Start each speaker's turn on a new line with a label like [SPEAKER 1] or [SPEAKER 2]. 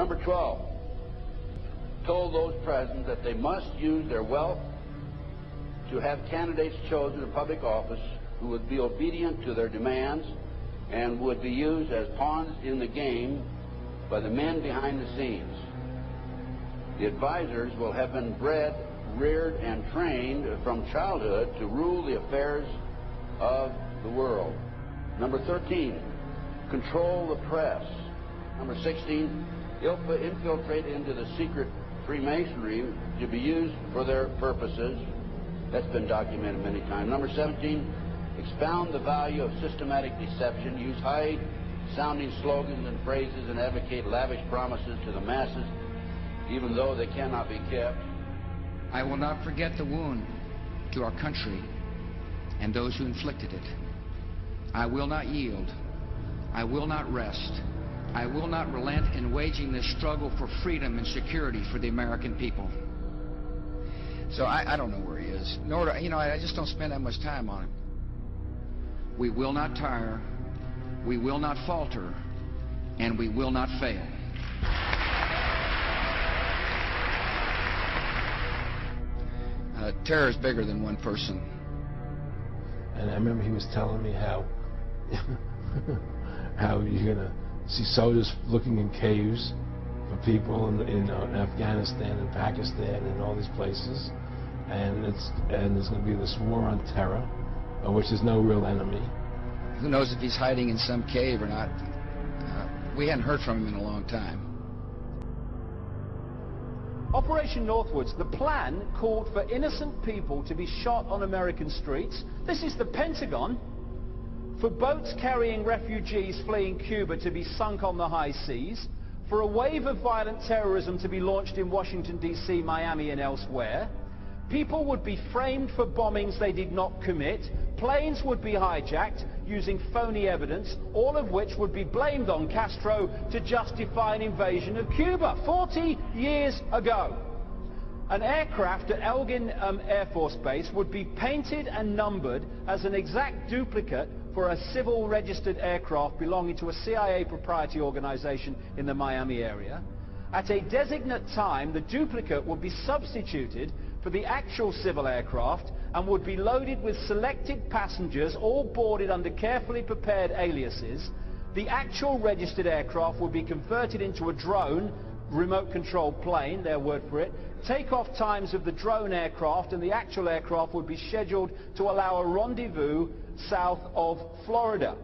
[SPEAKER 1] Number 12, told those present that they must use their wealth to have candidates chosen to public office who would be obedient to their demands and would be used as pawns in the game by the men behind the scenes. The advisors will have been bred, reared, and trained from childhood to rule the affairs of the world. Number 13, control the press. Number 16, infiltrate into the secret Freemasonry to be used for their purposes. That's been documented many times. Number 17, expound the value of systematic deception, use high-sounding slogans and phrases, and advocate lavish promises to the masses, even though they cannot be kept.
[SPEAKER 2] I will not forget the wound to our country and those who inflicted it. I will not yield. I will not rest. I will not relent in waging this struggle for freedom and security for the American people. So I don't know where he is. Nor do, I just don't spend that much time on him. We will not tire. We will not falter. And we will not fail. Terror is bigger than one person.
[SPEAKER 3] And I remember he was telling me how you're going to see soldiers looking in caves for people in Afghanistan and Pakistan and all these places, and there's going to be this war on terror, of which there's no real enemy.
[SPEAKER 2] Who knows if he's hiding in some cave or not? We hadn't heard from him in a long time.
[SPEAKER 4] Operation Northwoods, the plan called for innocent people to be shot on American streets. This is the Pentagon. For boats carrying refugees fleeing Cuba to be sunk on the high seas. For a wave of violent terrorism to be launched in Washington, D.C., Miami, and elsewhere. People would be framed for bombings they did not commit. Planes would be hijacked using phony evidence, all of which would be blamed on Castro to justify an invasion of Cuba 40 years ago. An aircraft at Elgin Air Force Base would be painted and numbered as an exact duplicate for a civil registered aircraft belonging to a CIA proprietary organization in the Miami area. At a designate time, the duplicate would be substituted for the actual civil aircraft and would be loaded with selected passengers, all boarded under carefully prepared aliases. The actual registered aircraft would be converted into a drone, remote-controlled plane, their word for it. Takeoff times of the drone aircraft and the actual aircraft would be scheduled to allow a rendezvous south of Florida.